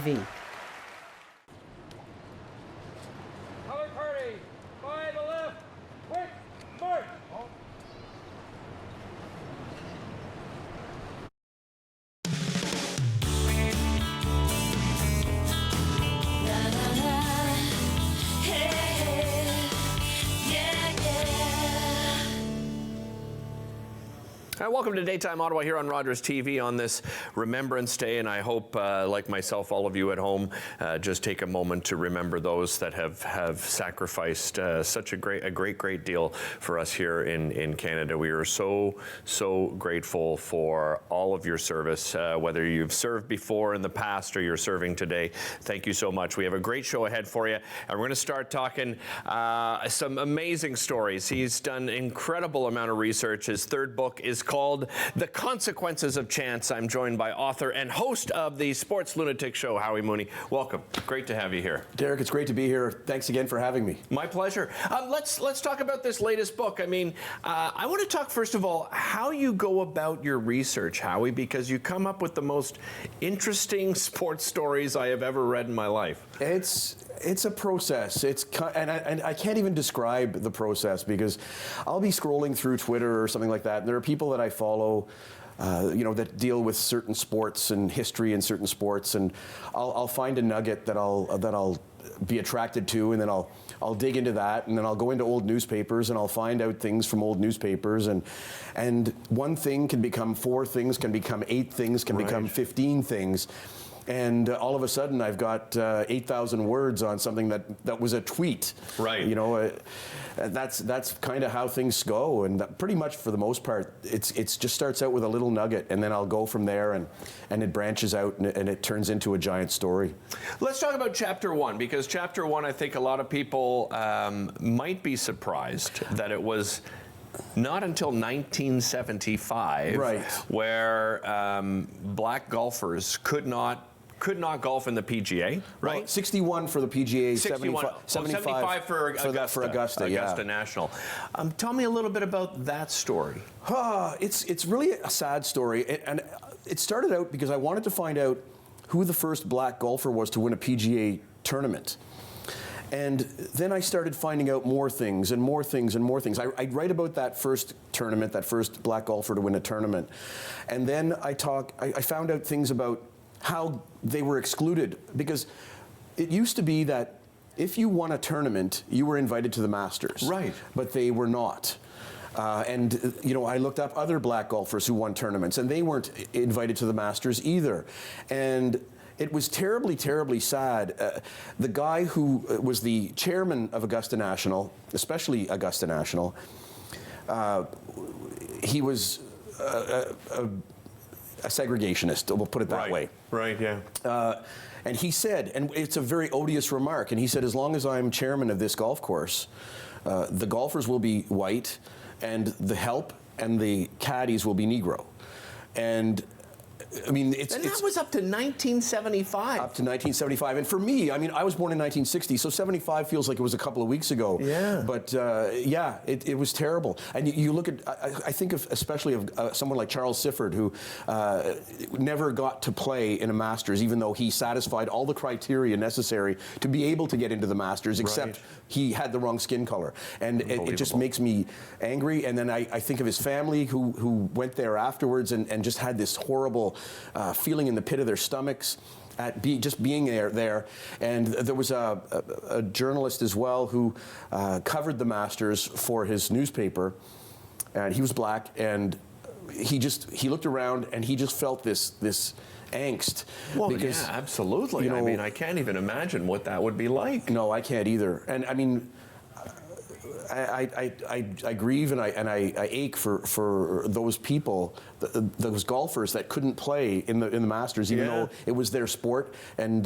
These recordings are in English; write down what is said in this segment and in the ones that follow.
TV. Color party, by the left, quick, march! Hi, welcome to Daytime Ottawa here on Rogers TV on this Remembrance Day, and I hope, like myself, all of you at home, just take a moment to remember those that have sacrificed such a great deal for us here in Canada. We are so grateful for all of your service, whether you've served before in the past or you're serving today. Thank you so much. We have a great show ahead for you, and we're going to start talking some amazing stories. He's done an incredible amount of research. His third book is called The Consequences of Chance. I'm joined by author and host of the Sports Lunatic Show, Howie Mooney. Welcome. Great to have you here. Derek, it's great to be here. Thanks again for having me. My pleasure. Let's talk about this latest book. I mean, I want to talk first of all how you go about your research, Howie, because you come up with the most interesting sports stories I have ever read in my life. It's a process. And I can't even describe the process because I'll be scrolling through Twitter or something like that, and there are people that I follow, that deal with certain sports and history in certain sports, and I'll find a nugget that I'll be attracted to, and then I'll dig into that, and then I'll go into old newspapers and I'll find out things from old newspapers, and one thing can become 4 things, can become 8 things, can become 15 things. And all of a sudden, I've got 8,000 words on something that was a tweet. Right. That's kind of how things go, and pretty much for the most part, it's just starts out with a little nugget, and then I'll go from there, and it branches out, and it turns into a giant story. Let's talk about Chapter 1, because Chapter 1, I think a lot of people might be surprised that it was not until 1975, right, where black golfers could not golf in the PGA, right? Well, 61 for the PGA, 75 for Augusta National. Tell me a little bit about that story. It's really a sad story, and it started out because I wanted to find out who the first black golfer was to win a PGA tournament. And then I started finding out more things and more things and more things. I'd write about that first tournament, that first black golfer to win a tournament. And then I found out things about how they were excluded, because it used to be that if you won a tournament, you were invited to the Masters. Right. But they were not. And I looked up other black golfers who won tournaments, and they weren't invited to the Masters either. And it was terribly, terribly sad. The guy who was the chairman of Augusta National, especially Augusta National, he was a segregationist, we'll put it that way. Right, yeah. And he said, and it's a very odious remark, and he said, as long as I'm chairman of this golf course, the golfers will be white, and the help and the caddies will be Negro. And I mean, that was up to 1975. Up to 1975. And for me, I mean, I was born in 1960, so 75 feels like it was a couple of weeks ago. Yeah. But it was terrible. And you look at, I think especially of someone like Charles Sifford, who never got to play in a Masters, even though he satisfied all the criteria necessary to be able to get into the Masters, except he had the wrong skin color. And it just makes me angry. And then I think of his family who went there afterwards and just had this horrible feeling in the pit of their stomachs at just being there. And there was a journalist as well who covered the Masters for his newspaper, and he was black, and he looked around and he just felt this angst. Well, because, yeah, absolutely. I mean, I can't even imagine what that would be like. No, I can't either. And I mean, I grieve and I ache for those people, those golfers that couldn't play in the Masters, even though it was their sport, and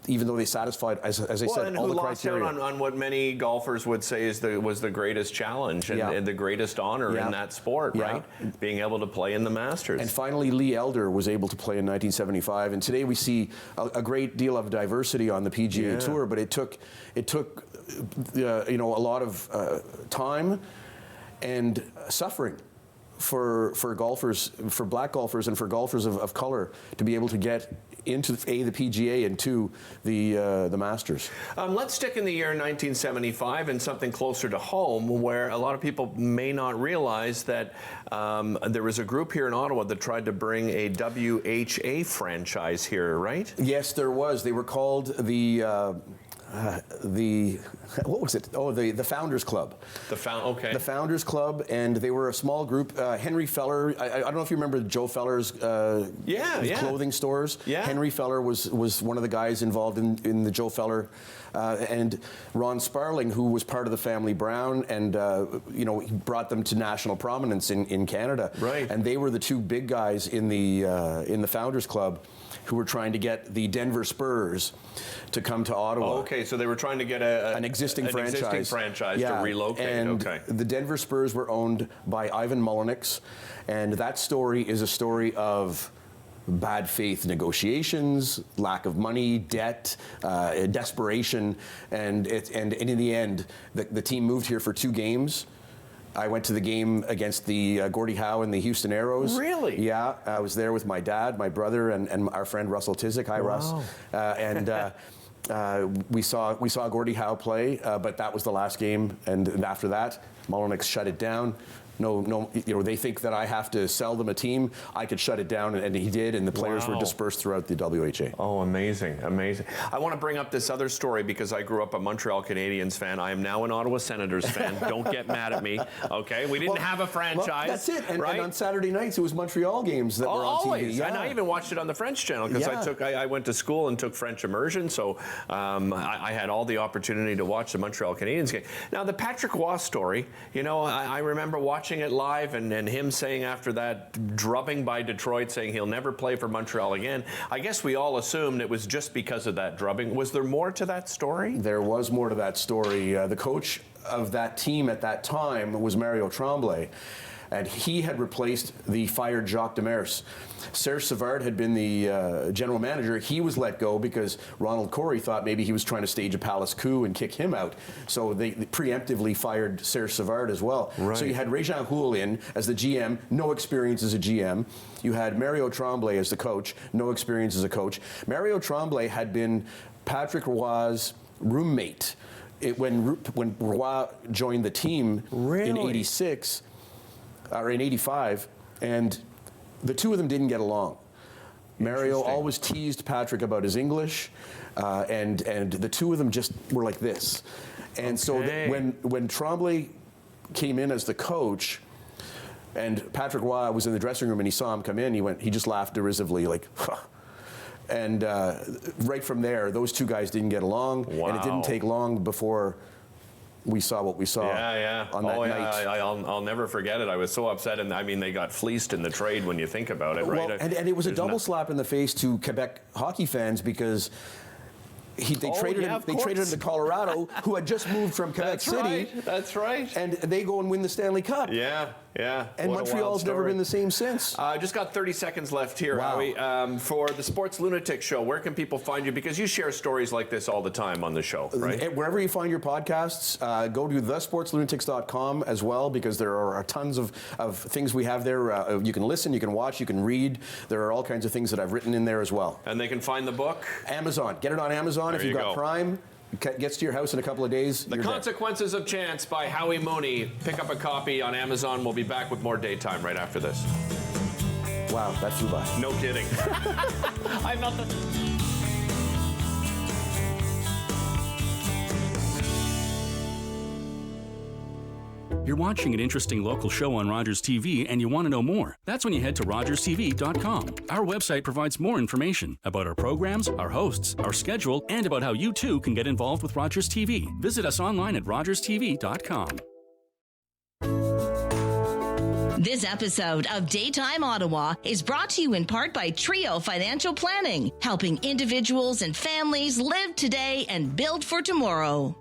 even though they satisfied, as I said, all the criteria. Lost out on what many golfers would say was the greatest challenge and the greatest honor in that sport, right? Being able to play in the Masters. And finally, Lee Elder was able to play in 1975, and today we see a great deal of diversity on the PGA Tour, but it took a lot of time and suffering for golfers, for black golfers, and for golfers of color to be able to get into the PGA and two the Masters. Let's stick in the year 1975 and something closer to home, where a lot of people may not realize that there was a group here in Ottawa that tried to bring a WHA franchise here, right? Yes, there was. They were called the what was it? Oh, the Founders Club. Okay. The Founders Club, and they were a small group. Henry Feller, I don't know if you remember Joe Feller's clothing stores. Yeah. Henry Feller was one of the guys involved in the Joe Feller, and Ron Sparling, who was part of the family Brown, and he brought them to national prominence in Canada. Right. And they were the two big guys in the Founders Club, who were trying to get the Denver Spurs to come to Ottawa. Oh, okay, so they were trying to get an existing franchise to relocate. And okay. The Denver Spurs were owned by Ivan Mullinix, and that story is a story of bad faith negotiations, lack of money, debt, desperation, and in the end, the team moved here for 2 games. I went to the game against the Gordie Howe and the Houston Aeros. Really? Yeah, I was there with my dad, my brother, and our friend Russell Tizik. Hi, Russ. We saw Gordie Howe play, but that was the last game, and after that, Mullinix shut it down. No, they think that I have to sell them a team. I could shut it down, and he did, and the players were dispersed throughout the WHA. Oh, amazing, amazing. I want to bring up this other story because I grew up a Montreal Canadiens fan. I am now an Ottawa Senators fan. Don't get mad at me, okay? We didn't have a franchise. Well, that's it, and, right? and on Saturday nights, it was Montreal games that were on Always. TV. Yeah. And I even watched it on the French channel because I went to school and took French immersion, so I had all the opportunity to watch the Montreal Canadiens game. Now, the Patrick Roy story, I remember watching it live and him saying after that drubbing by Detroit, saying he'll never play for Montreal again. I guess we all assumed it was just because of that drubbing. Was there more to that story? There was more to that story. The coach of that team at that time was Mario Tremblay, and he had replaced the fired Jacques Demers. Serge Savard had been the general manager. He was let go because Ronald Corey thought maybe he was trying to stage a palace coup and kick him out. So they preemptively fired Serge Savard as well. Right. So you had Régent Houle in as the GM, no experience as a GM. You had Mario Tremblay as the coach, no experience as a coach. Mario Tremblay had been Patrick Roy's roommate when Roy joined the team in '86 or in '85, and the two of them didn't get along. Mario always teased Patrick about his English, and the two of them just were like this. And so when Tremblay came in as the coach, and Patrick Roy was in the dressing room and he saw him come in, he just laughed derisively, like, huh. And right from there, those two guys didn't get along, and it didn't take long before we saw what we saw on that night. I'll never forget it. I was so upset, and I mean, they got fleeced in the trade when you think about it, right? Well, and it was a double slap in the face to Quebec hockey fans because they traded him to Colorado, who had just moved from Quebec City. That's right. And they go and win the Stanley Cup. Yeah. And Montreal's never been the same since. Just got 30 seconds left here, Wow. Howie. For the Sports Lunatic Show, where can people find you? Because you share stories like this all the time on the show, right? Wherever you find your podcasts, go to thesportslunatics.com as well, because there are tons of things we have there. You can listen, you can watch, you can read. There are all kinds of things that I've written in there as well. And they can find the book? Amazon. Get it on Amazon if you've got Prime. It gets to your house in a couple of days. The Consequences of Chance by Howie Mooney. Pick up a copy on Amazon. We'll be back with more Daytime right after this. Wow, that flew by. No kidding. I felt that. You're watching an interesting local show on Rogers TV and you want to know more. That's when you head to RogersTV.com. Our website provides more information about our programs, our hosts, our schedule, and about how you too can get involved with Rogers TV. Visit us online at RogersTV.com. This episode of Daytime Ottawa is brought to you in part by Trio Financial Planning, helping individuals and families live today and build for tomorrow.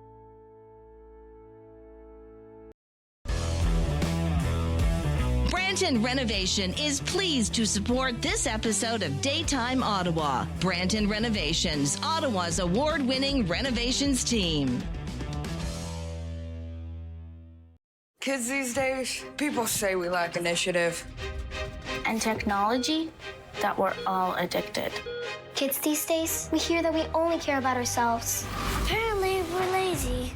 Branton Renovation is pleased to support this episode of Daytime Ottawa. Branton Renovations, Ottawa's award-winning renovations team. Kids these days, people say we lack initiative. And technology, that we're all addicted. Kids these days, we hear that we only care about ourselves. Apparently, we're lazy.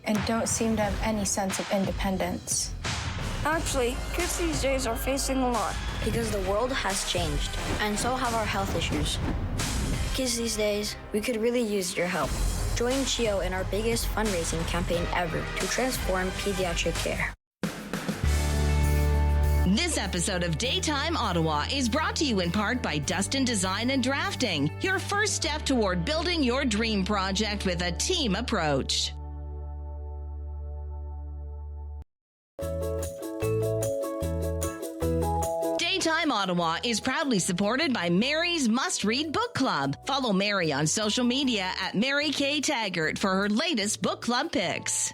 And don't seem to have any sense of independence. Actually, kids these days are facing a lot. Because the world has changed, and so have our health issues. Kids these days, we could really use your help. Join CHIO in our biggest fundraising campaign ever to transform pediatric care. This episode of Daytime Ottawa is brought to you in part by Dustin Design and Drafting, your first step toward building your dream project with a team approach. Daytime Ottawa is proudly supported by Mary's Must Read Book Club. Follow Mary on social media at Mary K. Taggart for her latest book club picks.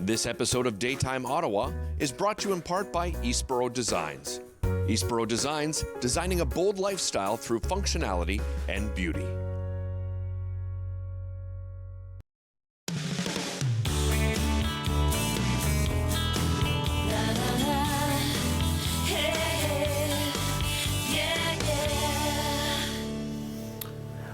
This episode of Daytime Ottawa is brought to you in part by Eastboro Designs. Eastboro Designs, designing a bold lifestyle through functionality and beauty.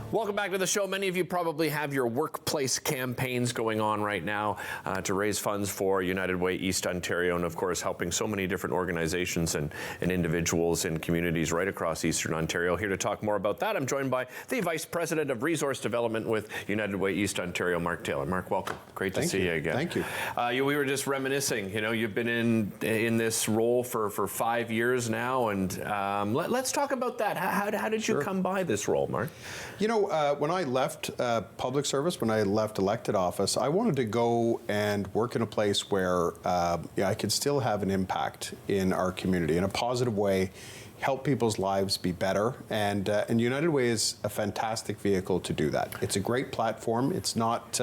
Welcome back to the show. Many of you probably have your workplace campaigns going on right now to raise funds for United Way East Ontario, and of course helping so many different organizations and individuals and communities right across Eastern Ontario. Here to talk more about that, I'm joined by the Vice President of Resource Development with United Way East Ontario, Mark Taylor. Mark, welcome. Great to see you again. Thank you. We were just reminiscing. You know, you've been in this role for 5 years now, and let's talk about that. How did you come by this role, Mark? You know, when I left public service, when I left elected office, I wanted to go and work in a place where I could still have an impact in our community in a positive way, help people's lives be better, and United Way is a fantastic vehicle to do that. It's a great platform. It's not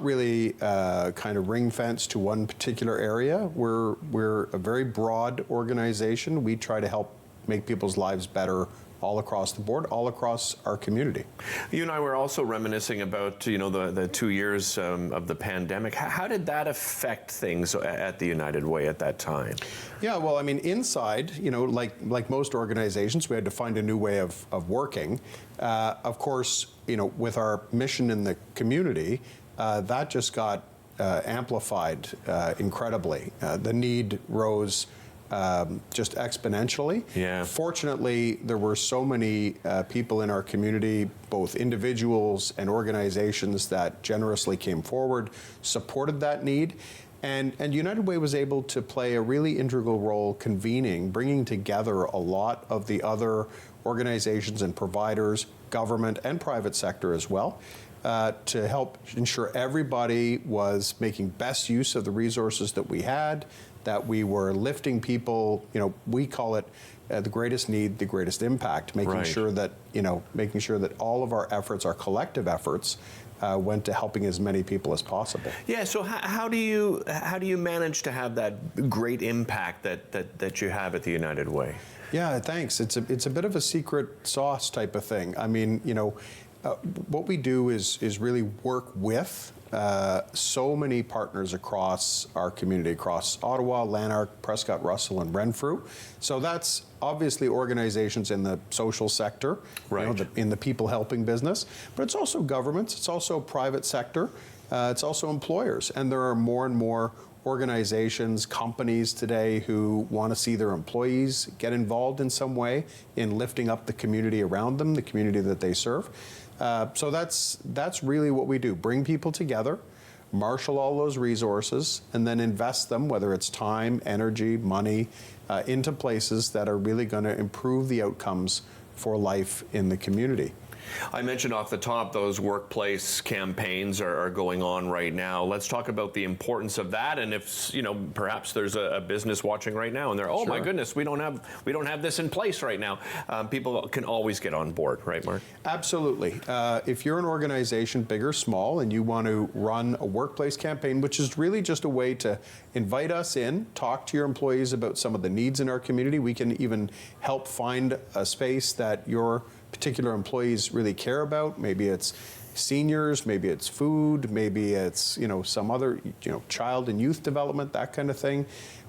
really kind of ring fenced to one particular area. We're a very broad organization. We try to help make people's lives better all across the board, all across our community. You and I were also reminiscing about, the 2 years of the pandemic. How did that affect things at the United Way at that time? Yeah, well, I mean, inside, like most organizations, we had to find a new way of working. Of course, with our mission in the community, that just got amplified incredibly. The need rose just exponentially. Yeah. Fortunately, there were so many people in our community, both individuals and organizations, that generously came forward, supported that need. And United Way was able to play a really integral role convening, bringing together a lot of the other organizations and providers, government and private sector as well, to help ensure everybody was making best use of the resources that we had, that we were lifting people. We call it the greatest need, the greatest impact, making sure that all of our efforts, our collective efforts, went to helping as many people as possible. Yeah. So how do you manage to have that great impact that you have at the United Way? Yeah, thanks. It's a bit of a secret sauce type of thing. I mean, what we do is really work with so many partners across our community, across Ottawa, Lanark, Prescott, Russell, and Renfrew. So that's obviously organizations in the social sector, in the people helping business, but it's also governments, it's also private sector, it's also employers, and there are more and more organizations, companies today who want to see their employees get involved in some way in lifting up the community around them, the community that they serve. So that's really what we do. Bring people together, marshal all those resources, and then invest them, whether it's time, energy, money, into places that are really going to improve the outcomes for life in the community. I mentioned off the top those workplace campaigns are going on right now. Let's talk about the importance of that, and if perhaps there's a business watching right now and they're, oh my goodness, we don't have this in place right now. People can always get on board, right, Mark? Absolutely. If you're an organization, big or small, and you want to run a workplace campaign, which is really just a way to invite us in, talk to your employees about some of the needs in our community. We can even help find a space that your particular employees really care about. Maybe it's seniors, maybe it's food, maybe it's some other child and youth development, that kind of thing.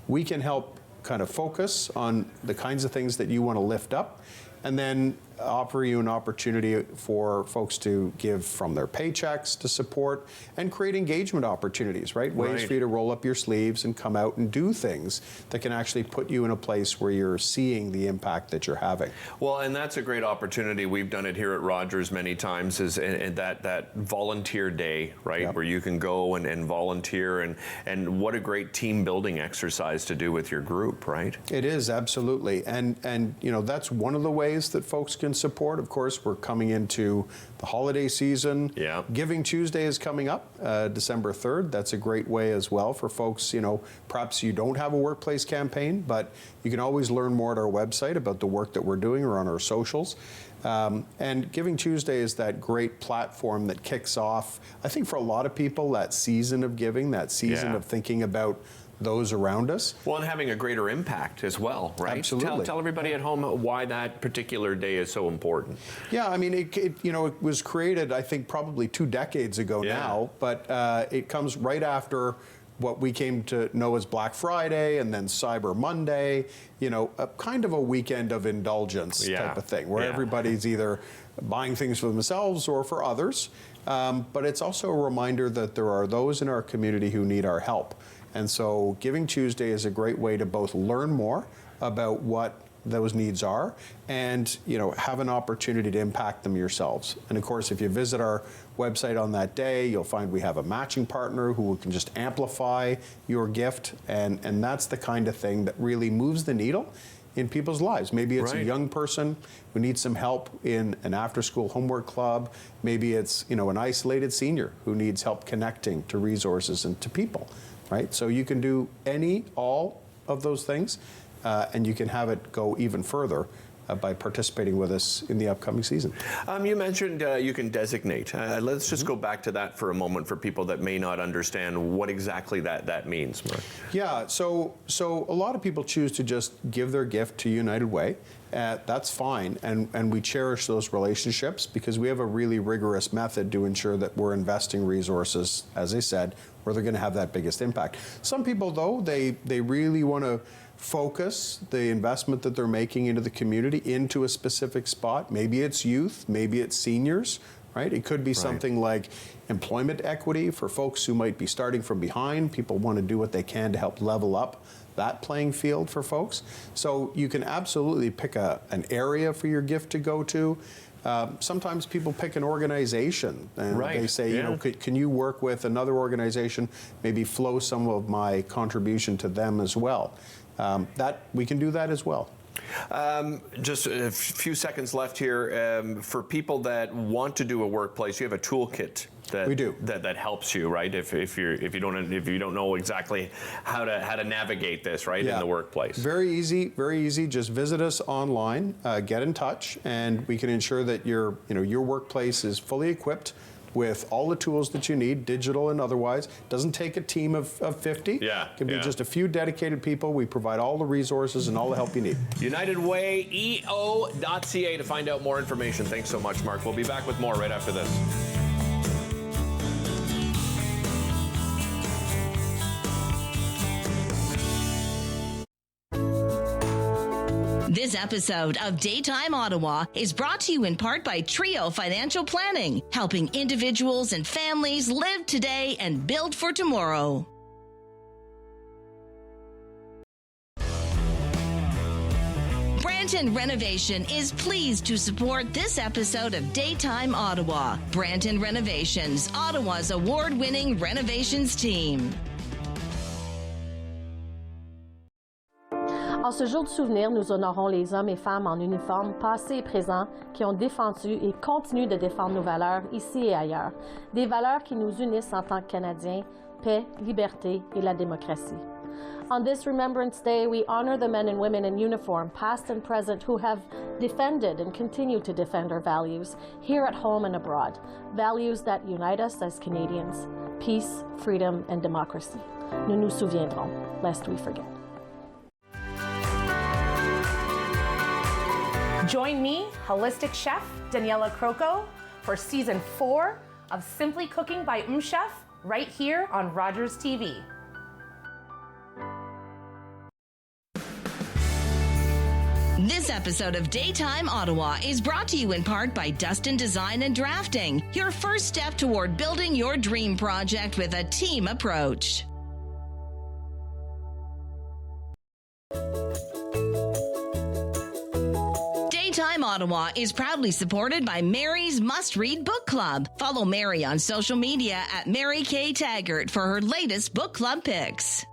We can help kind of focus on the kinds of things that you want to lift up, and then offer you an opportunity for folks to give from their paychecks to support and create engagement opportunities, right? Ways for you to roll up your sleeves and come out and do things that can actually put you in a place where you're seeing the impact that you're having. Well, and that's a great opportunity. We've done it here at Rogers many times, is that volunteer day, right? Yep. Where you can go and volunteer, and what a great team building exercise to do with your group, right? It is, absolutely. And you know, that's one of the ways that folks can support. Of course, we're coming into the holiday season. Yeah. Giving Tuesday is coming up, December 3rd. That's a great way as well for folks, you know, perhaps you don't have a workplace campaign, but you can always learn more at our website about the work that we're doing or on our socials. And Giving Tuesday is that great platform that kicks off, I think, for a lot of people, that season of giving, that season of thinking about those around us. Well, and having a greater impact as well, right? Absolutely. Tell everybody at home why that particular day is so important. Yeah, I mean, it was created, I think, probably 2 decades ago now, but it comes right after what we came to know as Black Friday and then Cyber Monday, you know, a kind of a weekend of indulgence type of thing, where everybody's either buying things for themselves or for others. But it's also a reminder that there are those in our community who need our help. And so Giving Tuesday is a great way to both learn more about what those needs are and, you know, have an opportunity to impact them yourselves. And of course, if you visit our website on that day, you'll find we have a matching partner who can just amplify your gift. And that's the kind of thing that really moves the needle in people's lives. Maybe it's a young person who needs some help in an after-school homework club. Maybe it's, you know, an isolated senior who needs help connecting to resources and to people. Right? So you can do all of those things, and you can have it go even further by participating with us in the upcoming season. You mentioned you can designate. Let's just go back to that for a moment for people that may not understand what exactly that means, Mark. Yeah, so a lot of people choose to just give their gift to United Way. That's fine, and we cherish those relationships because we have a really rigorous method to ensure that we're investing resources, as I said, where they're going to have that biggest impact. Some people, though, they really want to focus the investment that they're making into the community into a specific spot. Maybe it's youth, maybe it's seniors, right? It could be something like employment equity for folks who might be starting from behind. People want to do what they can to help level up that playing field for folks. So you can absolutely pick an area for your gift to go to. Sometimes people pick an organization and they say, you know, can you work with another organization, maybe flow some of my contribution to them as well. That we can do that as well. Just a few seconds left here. For people that want to do a workplace, you have a toolkit that we do that helps you, right? If you don't know exactly how to navigate this, right, in the workplace. Very easy, very easy. Just visit us online, get in touch, and we can ensure that your workplace is fully equipped with all the tools that you need, digital and otherwise. Doesn't take a team of 50. Yeah. It can be just a few dedicated people. We provide all the resources and all the help you need. UnitedWayEO.ca to find out more information. Thanks so much, Mark. We'll be back with more right after this. This episode of Daytime Ottawa is brought to you in part by Trio Financial Planning, helping individuals and families live today and build for tomorrow. Branton Renovation is pleased to support this episode of Daytime Ottawa. Branton Renovations, Ottawa's award-winning renovations team. En ce jour de souvenir, nous honorons les hommes et femmes en uniforme, passés et présents, qui ont défendu et continuent de défendre nos valeurs ici et ailleurs. Des valeurs qui nous unissent en tant que Canadiens, paix, liberté et la démocratie. On this Remembrance Day, we honor the men and women in uniform, past and present, who have defended and continue to defend our values here at home and abroad. Values that unite us as Canadians, peace, freedom, and democracy. Nous nous souviendrons, lest we forget. Join me, holistic chef Daniela Croco, for season 4 of Simply Cooking by Chef, right here on Rogers TV. This episode of Daytime Ottawa is brought to you in part by Dustin Design and Drafting, your first step toward building your dream project with a team approach. Daytime Ottawa is proudly supported by Mary's Must Read Book Club. Follow Mary on social media at Mary K. Taggart for her latest book club picks.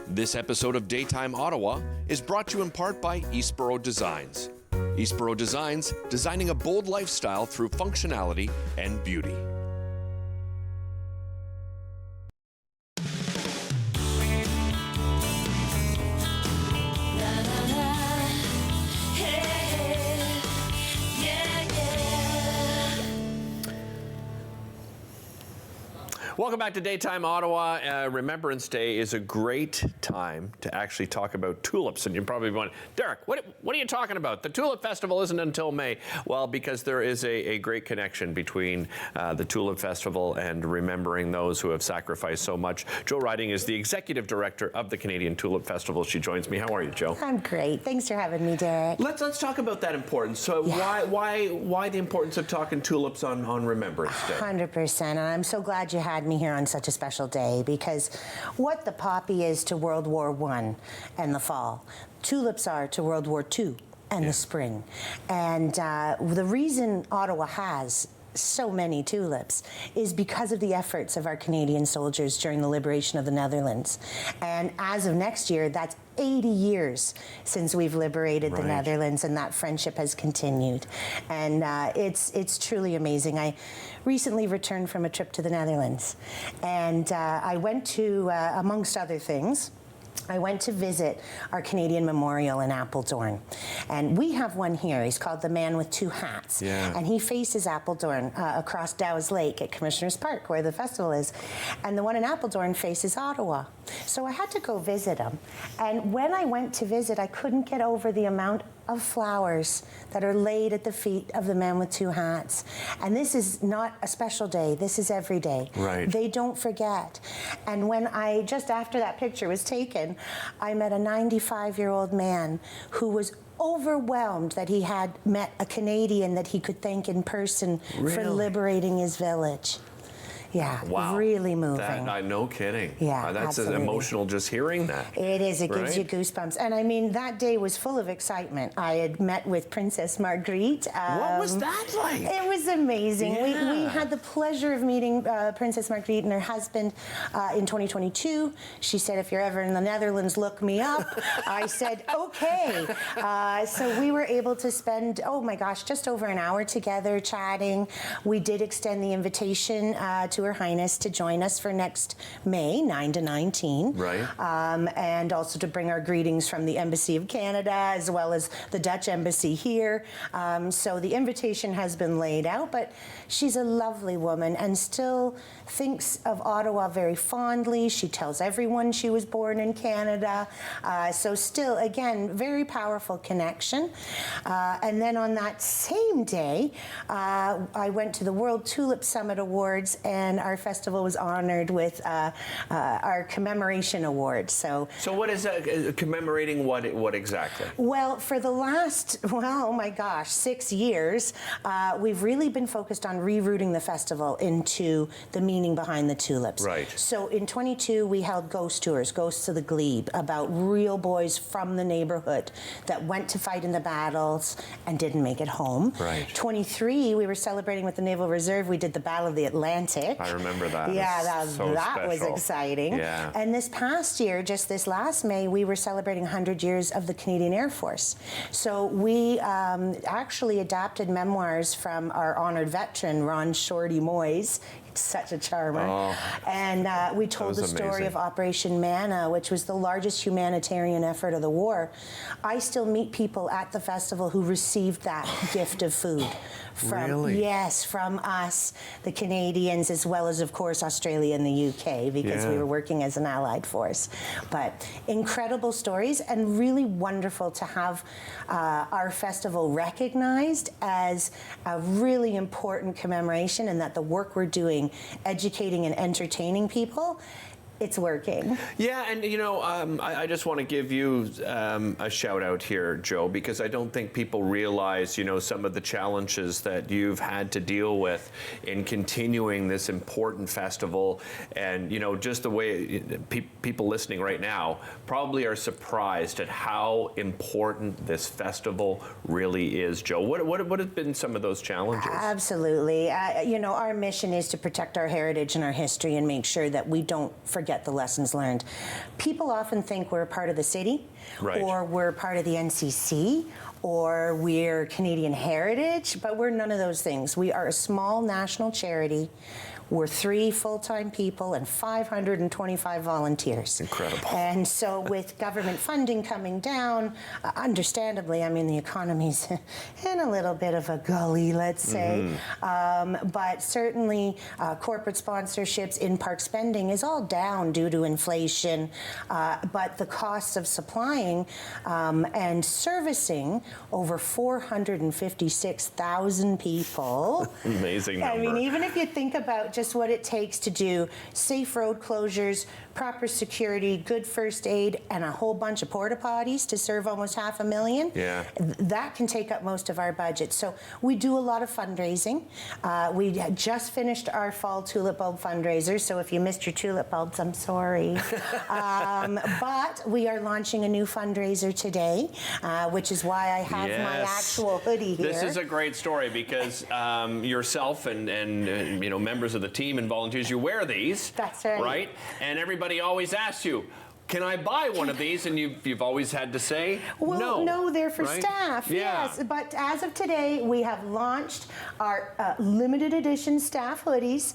This episode of Daytime Ottawa is brought to you in part by Eastboro Designs. Eastboro Designs, designing a bold lifestyle through functionality and beauty. Welcome back to Daytime Ottawa. Remembrance Day is a great time to actually talk about tulips. And you're probably going, Derek, what are you talking about? The Tulip Festival isn't until May. Well, because there is a great connection between the Tulip Festival and remembering those who have sacrificed so much. Jo Riding is the Executive Director of the Canadian Tulip Festival. She joins me. How are you, Jo? I'm great. Thanks for having me, Derek. Let's talk about that importance. So why the importance of talking tulips on Remembrance Day? 100%. And I'm so glad you had me here on such a special day, because what the poppy is to World War I and the fall, tulips are to World War II and the spring. And the reason Ottawa has so many tulips is because of the efforts of our Canadian soldiers during the liberation of the Netherlands. And as of next year, that's 80 years since we've liberated the Netherlands, and that friendship has continued. And it's truly amazing. I recently returned from a trip to the Netherlands, and I went to, amongst other things, I went to visit our Canadian Memorial in Apeldoorn. And we have one here. He's called the Man with Two Hats. Yeah. And he faces Apeldoorn across Dow's Lake at Commissioner's Park, where the festival is. And the one in Apeldoorn faces Ottawa. So I had to go visit him. And when I went to visit, I couldn't get over the amount of flowers that are laid at the feet of the Man with Two Hats. And this is not a special day. This is every day. Right. They don't forget. And when just after that picture was taken, I met a 95-year-old man who was overwhelmed that he had met a Canadian that he could thank in person for liberating his village. Yeah, wow. Really moving. No kidding. Yeah, that's absolutely. Emotional just hearing that. It is. It gives you goosebumps. And I mean, that day was full of excitement. I had met with Princess Margriet. What was that like? It was amazing. Yeah. We had the pleasure of meeting Princess Margriet and her husband in 2022. She said, if you're ever in the Netherlands, look me up. I said, okay. So we were able to spend, oh my gosh, just over an hour together chatting. We did extend the invitation to Her Highness to join us for next May, 9 to 19. Right. And also to bring our greetings from the Embassy of Canada, as well as the Dutch Embassy here. So the invitation has been laid out, but she's a lovely woman and still thinks of Ottawa very fondly. She tells everyone she was born in Canada. So still, again, very powerful connection. And then on that same day, I went to the World Tulip Summit Awards, and our festival was honored with our commemoration award. So what is that? Commemorating what exactly? Well, for the last, oh my gosh, 6 years, we've really been focused on rerouting the festival into the meaning behind the tulips. Right. So in 22, we held ghost tours, Ghosts of the Glebe, about real boys from the neighborhood that went to fight in the battles and didn't make it home. Right. 23, we were celebrating with the Naval Reserve. We did the Battle of the Atlantic. I remember that. Yeah, that was exciting. Yeah. And this past year, just this last May, we were celebrating 100 years of the Canadian Air Force. So we actually adapted memoirs from our honored veteran, Ron Shorty Moyes. Such a charmer. Oh, and we told the story amazing. of Operation Manna, which was the largest humanitarian effort of the war. I still meet people at the festival who received that gift of food. Really? Yes, from us, the Canadians, as well as, of course, Australia and the UK, because we were working as an allied force. But incredible stories, and really wonderful to have our festival recognized as a really important commemoration, and that the work we're doing, educating and entertaining people, it's working. Yeah, and you know, I just want to give you a shout out here, Joe, because I don't think people realize, you know, some of the challenges that you've had to deal with in continuing this important festival. And, you know, just the way people listening right now probably are surprised at how important this festival really is. Joe, what have been some of those challenges? Absolutely. You know, our mission is to protect our heritage and our history and make sure that we don't forget the lessons learned. People often think we're a part of the city, right, or we're part of the NCC, or we're Canadian Heritage, but we're none of those things. We are a small national charity. We're 3 full-time people and 525 volunteers. Incredible. And so with government funding coming down, understandably, I mean, the economy's in a little bit of a gully, let's say. But certainly corporate sponsorships, in-park spending is all down due to inflation. But the costs of supplying and servicing over 456,000 people. Amazing number. I mean, even if you think about just what it takes to do safe road closures, proper security, good first aid, and a whole bunch of porta potties to serve almost 500,000. Yeah. That can take up most of our budget. So we do a lot of fundraising. We just finished our fall tulip bulb fundraiser, so if you missed your tulip bulbs, I'm sorry. But we are launching a new fundraiser today, which is why I have my actual hoodie here. This is a great story because yourself and you know, members of the team and volunteers, you wear these. That's right. Right? And everybody always asks you, can I buy one of these? And you've always had to say well, no, they're for right? staff, yeah. Yes. But as of today, we have launched our limited edition staff hoodies.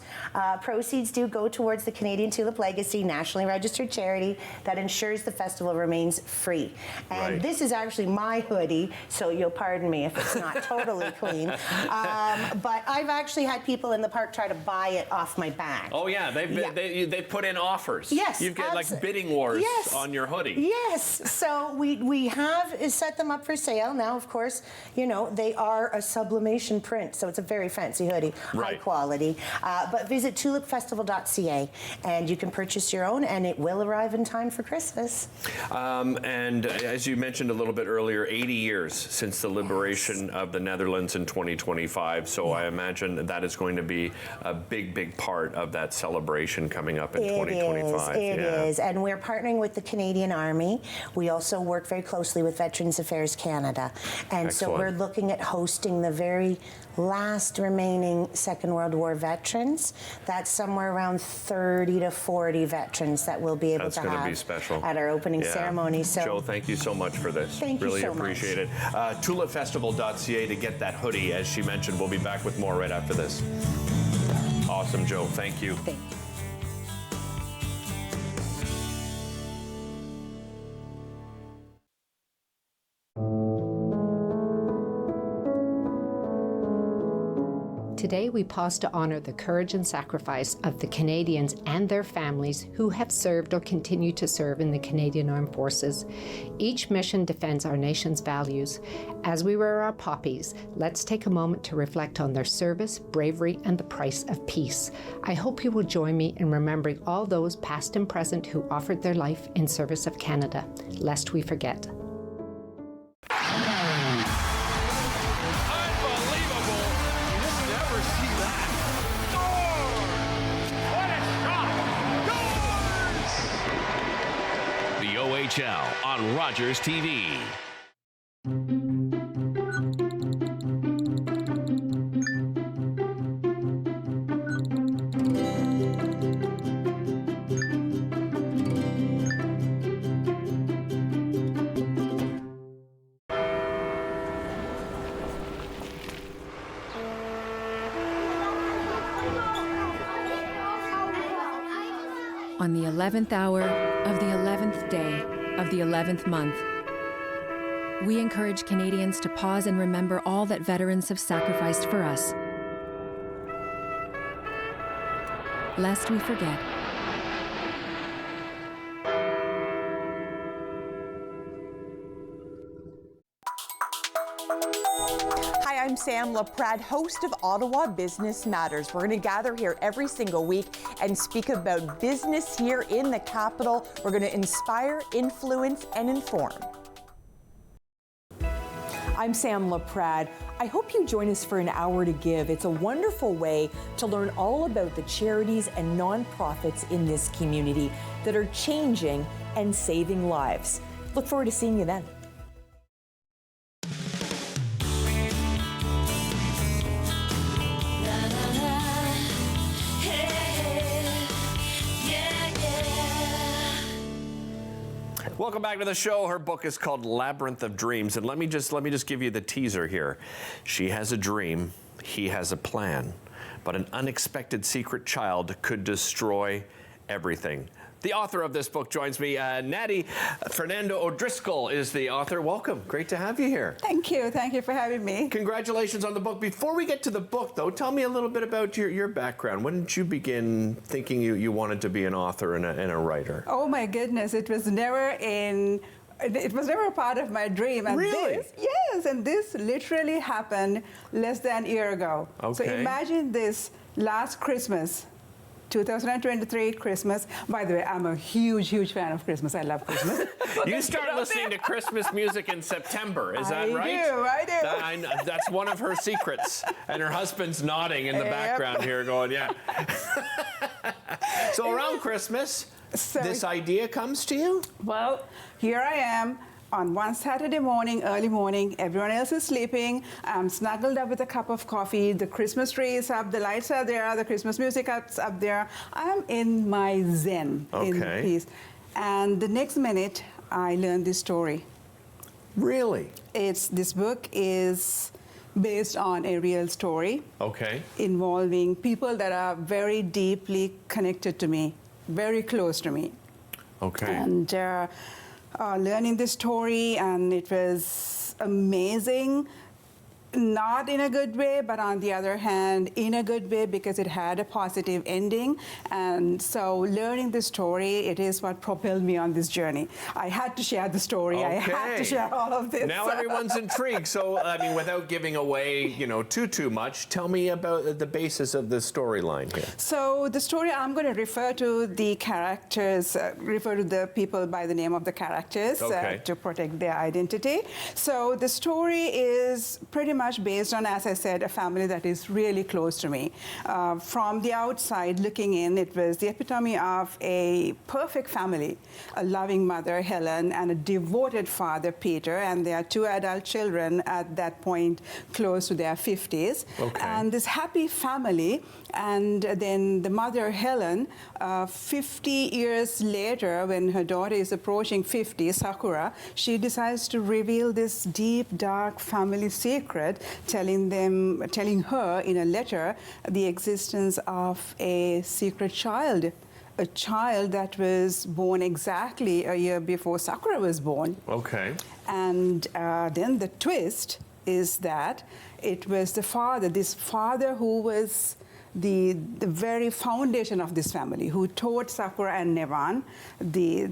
Proceeds do go towards the Canadian Tulip Legacy, nationally registered charity that ensures the festival remains free. And right. this is actually my hoodie, so you'll pardon me if it's not totally clean. But I've actually had people in the park try to buy it off my back. Oh yeah, they've put in offers. Yes, you've got like bidding wars. Yes. On your hoodie. Yes. So we have set them up for sale. Now, of course, you know, they are a sublimation print, so it's a very fancy hoodie, right. high quality. But visit tulipfestival.ca and you can purchase your own, and it will arrive in time for Christmas. And as you mentioned a little bit earlier, 80 years since the liberation of the Netherlands in 2025. So I imagine that is going to be a big, big part of that celebration coming up in 2025. It is. And we're partnering with the Canadian Army. We also work very closely with Veterans Affairs Canada. And Excellent. So we're looking at hosting the very last remaining Second World War veterans. That's somewhere around 30 to 40 veterans that we'll be able to have be special. at our opening ceremony. So, Joe, thank you so much for this. Thank you really so appreciate it. Tulipfestival.ca to get that hoodie, as she mentioned. We'll be back with more right after this. Awesome, Joe. Thank you. Thank you. Today, we pause to honor the courage and sacrifice of the Canadians and their families who have served or continue to serve in the Canadian Armed Forces. Each mission defends our nation's values. As we wear our poppies, let's take a moment to reflect on their service, bravery, and the price of peace. I hope you will join me in remembering all those past and present who offered their life in service of Canada, lest we forget. OHL on Rogers TV. On the 11th hour of the 11th day of the 11th month, we encourage Canadians to pause and remember all that veterans have sacrificed for us, lest we forget. Hi, I'm Sam LaPrade, host of Ottawa Business Matters. We're going to gather here every single week and speak about business here in the capital. We're going to inspire, influence, and inform. I'm Sam LaPrade. I hope you join us for an hour to give. It's a wonderful way to learn all about the charities and nonprofits in this community that are changing and saving lives. Look forward to seeing you then. Welcome back to the show. Her book is called Labyrinth of Dreams, and let me just give you the teaser here. She has a dream, he has a plan, but an unexpected secret child could destroy everything. The author of this book joins me. Natty Fernando O'Driscoll is the author. Welcome. Great to have you here. Thank you. Thank you for having me. Congratulations on the book. Before we get to the book, though, tell me a little bit about your background. When did you begin thinking you wanted to be an author and a writer? Oh, my goodness. It was never a part of my dream. And really? And this literally happened less than a year ago. Okay. So imagine this last Christmas. 2023 Christmas. By the way, I'm a huge fan of Christmas. I love Christmas. You start listening to Christmas music in September, is that right? I do. That's one of her secrets. And her husband's nodding in the background here going, yeah. So around Christmas, this idea comes to you? Well, here I am. On one Saturday morning, early morning, everyone else is sleeping. I'm snuggled up with a cup of coffee. The Christmas tree is up, the lights are there, the Christmas music is up there. I'm in my zen, in peace. And the next minute, I learned this story. Really? This book is based on a real story. Okay. Involving people that are very deeply connected to me, very close to me. Okay. And learning this story, and it was amazing. Not in a good way, but on the other hand, in a good way, because it had a positive ending. And so learning this story, it is what propelled me on this journey. I had to share the story. Okay. I had to share all of this. Now everyone's intrigued. So, I mean, without giving away, too much, tell me about the basis of the storyline here. So the story, I'm going to refer to the characters, refer to the people by the name of the characters to protect their identity. So the story is pretty much based on, as I said, a family that is really close to me. From the outside looking in, it was the epitome of a perfect family, a loving mother, Helen, and a devoted father, Peter, and their two adult children at that point close to their 50s. Okay. And this happy family, and then the mother, Helen, 50 years later, when her daughter is approaching 50, Sakura, she decides to reveal this deep, dark family secret, telling her in a letter the existence of a secret child, a child that was born exactly a year before Sakura was born. Okay. And then the twist is that it was the father, this father who was the very foundation of this family, who taught Sakura and Nevan the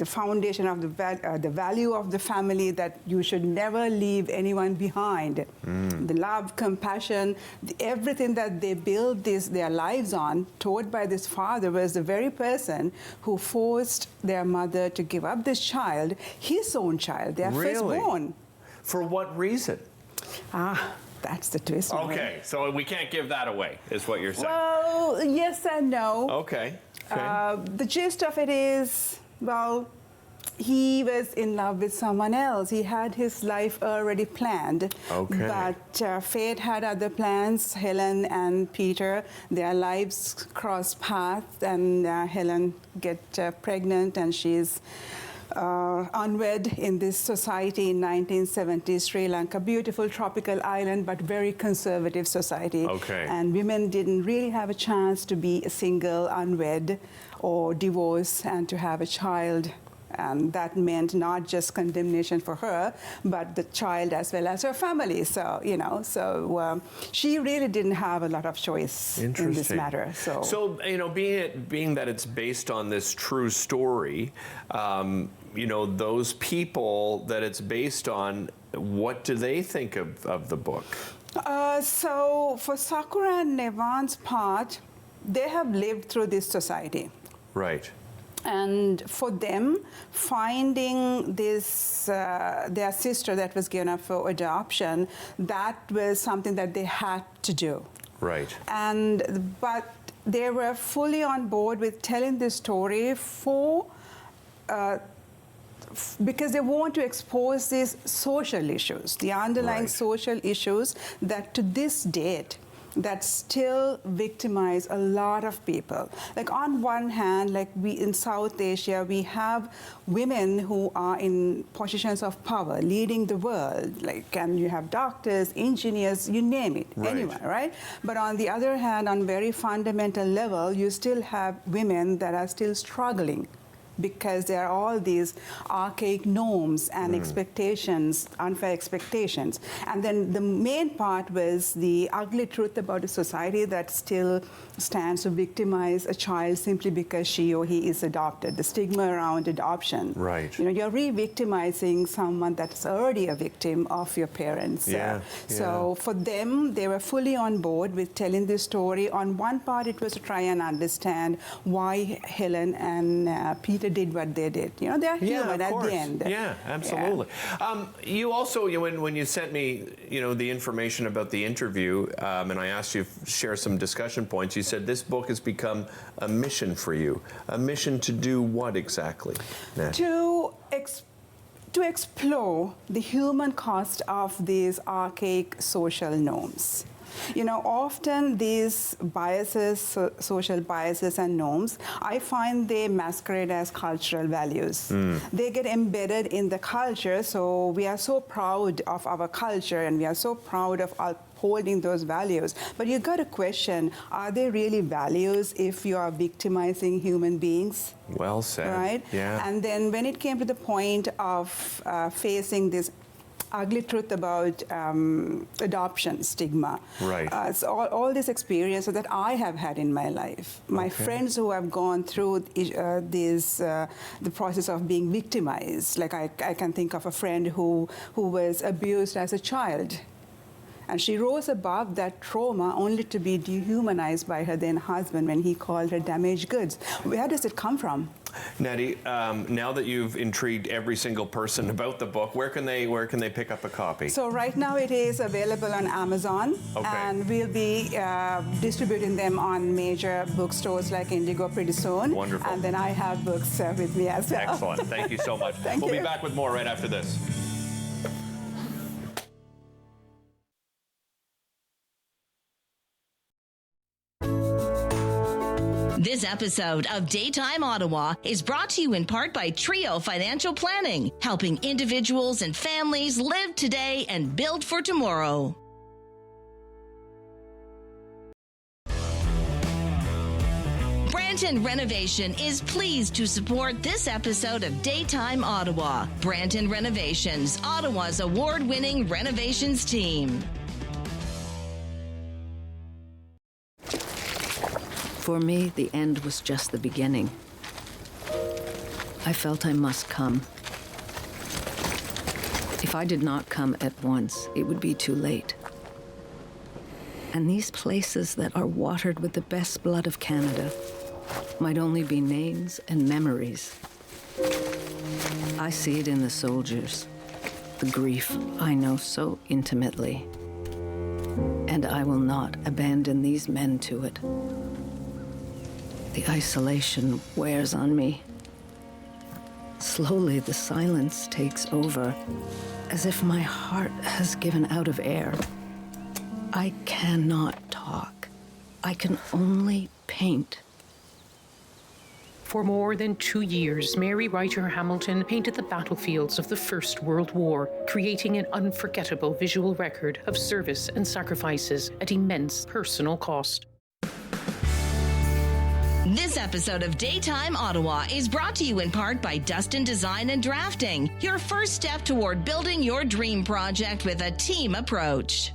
foundation of the value of the family, that you should never leave anyone behind. The love, compassion, everything that they built their lives on, taught by this father, was the very person who forced their mother to give up this child, his own child, their firstborn. For what reason? That's the twist. Okay, so we can't give that away, is what you're saying. Well, yes and no. Okay. The gist of it is, well, he was in love with someone else. He had his life already planned. Okay. But fate had other plans. Helen and Peter, their lives cross paths, and Helen gets pregnant, and she's unwed in this society in 1970s Sri Lanka. Beautiful tropical island, but very conservative society. Okay. And women didn't really have a chance to be single, unwed, or divorce, and to have a child. And that meant not just condemnation for her, but the child as well as her family. So, she really didn't have a lot of choice in this matter. So, being that it's based on this true story, you know, those people that it's based on, what do they think of the book? So for Sakura and Nevan's part, they have lived through this society. Right. And for them, finding this, their sister that was given up for adoption, that was something that they had to do. Right. But they were fully on board with telling this story for, because they want to expose these social issues, the underlying social issues that to this date, that still victimize a lot of people. Like on one hand, like we in South Asia, we have women who are in positions of power, leading the world. Like, and you have doctors, engineers, you name it, anywhere, right? But on the other hand, on very fundamental level, you still have women that are still struggling, because there are all these archaic norms and expectations, unfair expectations. And then the main part was the ugly truth about a society that still stands to victimize a child simply because she or he is adopted, the stigma around adoption. Right. You know, you're re-victimizing someone that's already a victim of your parents. So for them, they were fully on board with telling this story. On one part, it was to try and understand why Helen and Peter did what they did. You know, they're human at the end. Yeah, absolutely. You also, when you sent me, you know, the information about the interview, and I asked you to share some discussion points, you said this book has become a mission for you. A mission to do what exactly? To explore the human cost of these archaic social norms. You know, often these biases, social biases and norms, I find they masquerade as cultural values. They get embedded in the culture, so we are so proud of our culture and we are so proud of upholding those values. But you got to question, are they really values if you are victimizing human beings? Well said. Right? Yeah. And then when it came to the point of facing this ugly truth about adoption stigma. Right. So all these experiences that I have had in my life, my friends who have gone through the process of being victimized. Like I can think of a friend who was abused as a child. And she rose above that trauma only to be dehumanized by her then husband when he called her damaged goods. Where does it come from? Natty, now that you've intrigued every single person about the book, where can they pick up a copy? So right now it is available on Amazon, and we'll be distributing them on major bookstores like Indigo pretty soon. Wonderful. And then I have books with me as well. Excellent. Thank you so much. We'll be back with more right after this. This episode of Daytime Ottawa is brought to you in part by Trio Financial Planning, helping individuals and families live today and build for tomorrow. Branton Renovation is pleased to support this episode of Daytime Ottawa. Branton Renovations, Ottawa's award-winning renovations team. For me, the end was just the beginning. I felt I must come. If I did not come at once, it would be too late. And these places that are watered with the best blood of Canada might only be names and memories. I see it in the soldiers, the grief I know so intimately. And I will not abandon these men to it. The isolation wears on me. Slowly, the silence takes over, as if my heart has given out of air. I cannot talk. I can only paint. For more than 2 years, Mary Ryder Hamilton painted the battlefields of the First World War, creating an unforgettable visual record of service and sacrifices at immense personal cost. This episode of Daytime Ottawa is brought to you in part by Dustin Design and Drafting, your first step toward building your dream project with a team approach.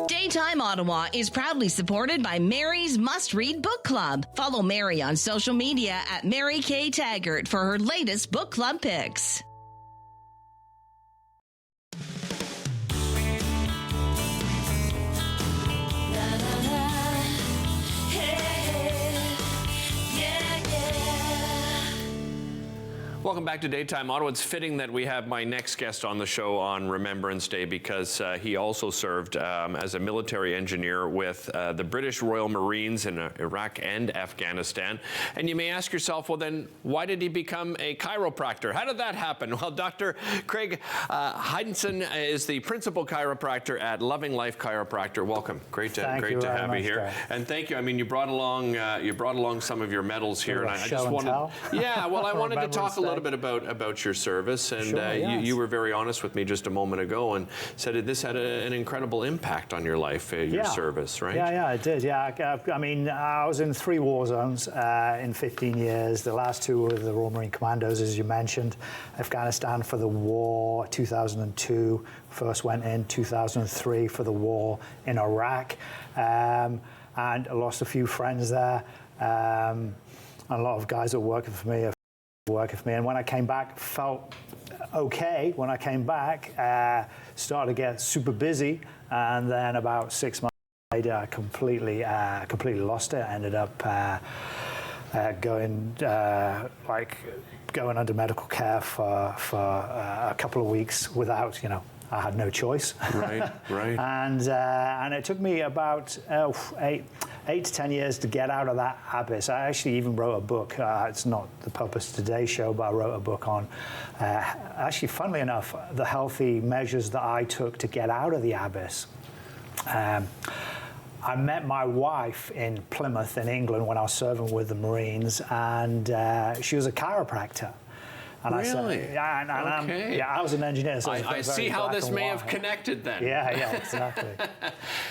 Daytime Ottawa is proudly supported by Mary's Must Read Book Club. Follow Mary on social media at Mary K. Taggart for her latest book club picks. Welcome back to Daytime Ottawa. It's fitting that we have my next guest on the show on Remembrance Day because he also served as a military engineer with the British Royal Marines in Iraq and Afghanistan. And you may ask yourself, well then, why did he become a chiropractor? How did that happen? Well, Dr. Craig Heidenson is the principal chiropractor at Loving Life Chiropractor. Welcome. Great to have you here. And thank you. I mean, you brought along some of your medals here, and I just wanted, yeah. Well, I wanted to talk a little bit about your service, and you were very honest with me just a moment ago and said that this had an incredible impact on your life, your service, right? Yeah, it did. Yeah, I mean, I was in 3 war zones in 15 years. The last 2 were the Royal Marine Commandos, as you mentioned. Afghanistan for the war, 2002. First went in 2003 for the war in Iraq, and I lost a few friends there. And a lot of guys that were working for me. And when I came back, felt okay. When I came back, started to get super busy, and then about 6 months later, I completely lost it. I ended up going under medical care for a couple of weeks without, I had no choice. Right. And it took me about 8 to 10 years to get out of that abyss. I actually even wrote a book. It's not the purpose of today's show, but I wrote a book on, actually, funnily enough, the healthy measures that I took to get out of the abyss. I met my wife in Plymouth in England when I was serving with the Marines, and she was a chiropractor. And really? I said, I was an engineer. So I see how this may have connected then. Yeah, exactly.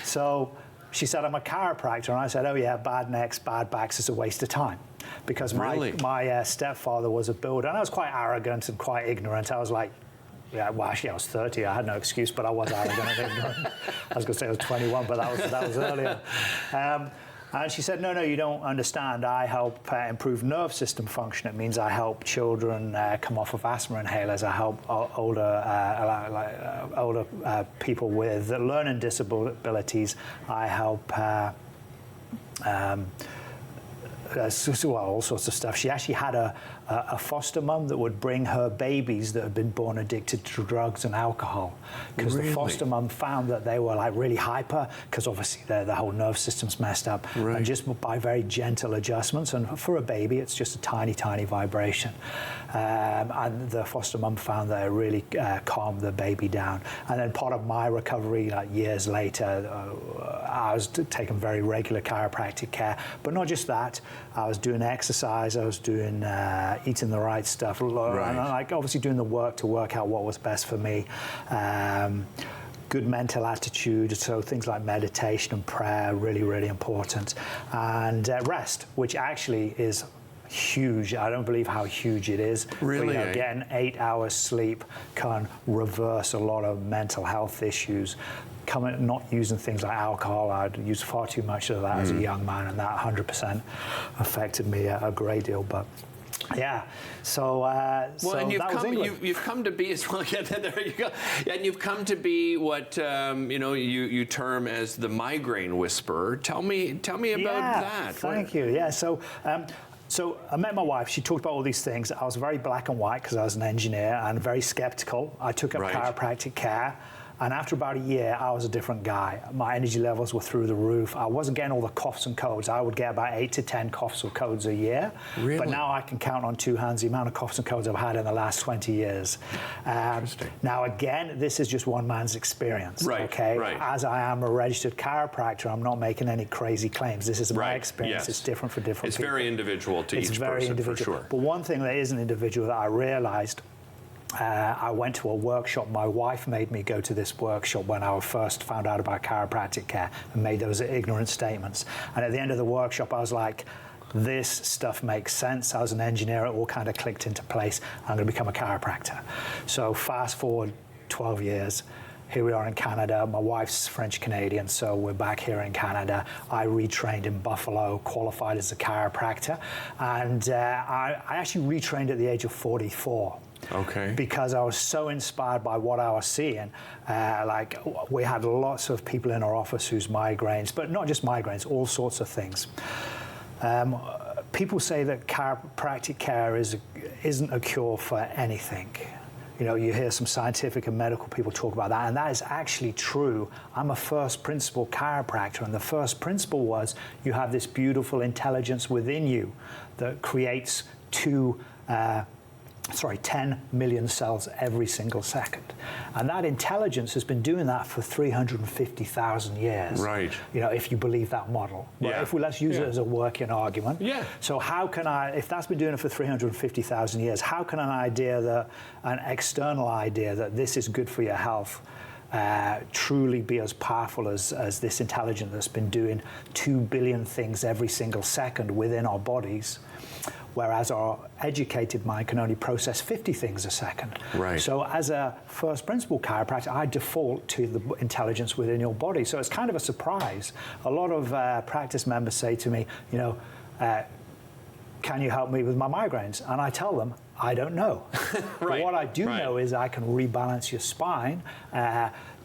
So she said, I'm a chiropractor. And I said, oh yeah, bad necks, bad backs is a waste of time. Because my stepfather was a builder. And I was quite arrogant and quite ignorant. I was like, yeah, well, actually, I was 30. I had no excuse, but I was arrogant and ignorant. I was going to say I was 21, but that was earlier. And she said, no, you don't understand. I help improve nerve system function. It means I help children come off of asthma inhalers. I help older people with learning disabilities. I help all sorts of stuff. She actually had a foster mum that would bring her babies that had been born addicted to drugs and alcohol, because the foster mum found that they were like really hyper, because obviously the whole nerve system's messed up, and just by very gentle adjustments, and for a baby it's just a tiny vibration, and the foster mum found that it really calmed the baby down. And then part of my recovery, like years later, I was taking very regular chiropractic care, but not just that. I was doing exercise, I was doing eating the right stuff, and like obviously doing the work to work out what was best for me. Good mental attitude, so things like meditation and prayer, really important. And rest, which actually is huge. I don't believe how huge it is. Really? But, getting 8 hours sleep can reverse a lot of mental health issues. Not using things like alcohol. I'd used far too much of that as a young man, and that 100% affected me a great deal. But yeah, so and you've come to be as well. Yeah, there you go. And you've come to be what you term as the migraine whisperer. Tell me about that. Thank you. Yeah, so I met my wife. She talked about all these things. I was very black and white because I was an engineer and very skeptical. I took up chiropractic care. And after about a year, I was a different guy. My energy levels were through the roof. I wasn't getting all the coughs and colds. I would get about 8 to 10 coughs or colds a year. Really? But now I can count on 2 hands the amount of coughs and colds I've had in the last 20 years. Now, again, this is just one man's experience. Okay? As I am a registered chiropractor, I'm not making any crazy claims. This is my experience. Yes. It's different for different people. It's very individual to each person, for sure. But one thing that is an individual that I realized, I went to a workshop. My wife made me go to this workshop when I first found out about chiropractic care and made those ignorant statements. And at the end of the workshop, I was like, this stuff makes sense. I was an engineer. It all kind of clicked into place. I'm going to become a chiropractor. So fast forward 12 years. here we are in Canada. My wife's French-Canadian, so we're back here in Canada. I retrained in Buffalo, qualified as a chiropractor, and I actually retrained at the age of 44. Okay. Because I was so inspired by what I was seeing. Like, we had lots of people in our office whose migraines, but not just migraines, all sorts of things. People say that chiropractic care isn't a cure for anything. You know, you hear some scientific and medical people talk about that, and that is actually true. I'm a first principle chiropractor, and the first principle was you have this beautiful intelligence within you that creates 10 million cells every single second. And that intelligence has been doing that for 350,000 years. Right. You know, if you believe that model. But Yeah. if let's use it as a working argument. Yeah. So how can if that's been doing it for 350,000 years, how can an external idea that this is good for your health truly be as powerful as this intelligence that's been doing 2 billion things every single second within our bodies, whereas our educated mind can only process 50 things a second. Right. So as a first principle chiropractor, I default to the intelligence within your body. So it's kind of a surprise. A lot of practice members say to me, you know, can you help me with my migraines? And I tell them, I don't know. But what I do know is I can rebalance your spine,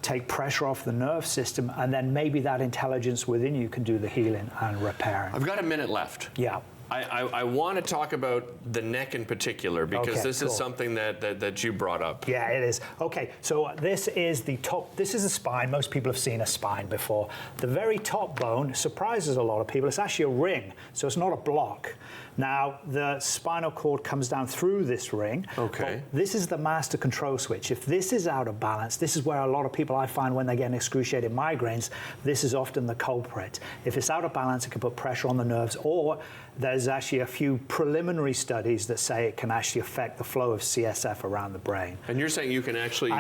take pressure off the nerve system, and then maybe that intelligence within you can do the healing and repairing. I've got a minute left. Yeah. I want to talk about the neck in particular, because this is something that you brought up. Yeah, it is. Okay, so this is the top, this is the spine. Most people have seen a spine before. The very top bone surprises a lot of people. It's actually a ring, so it's not a block. Now, the spinal cord comes down through this ring. Okay. This is the master control switch. If this is out of balance, this is where a lot of people I find when they get excruciating migraines, this is often the culprit. If it's out of balance, it can put pressure on the nerves, or there's actually a few preliminary studies that say it can actually affect the flow of CSF around the brain. And you're saying you can actually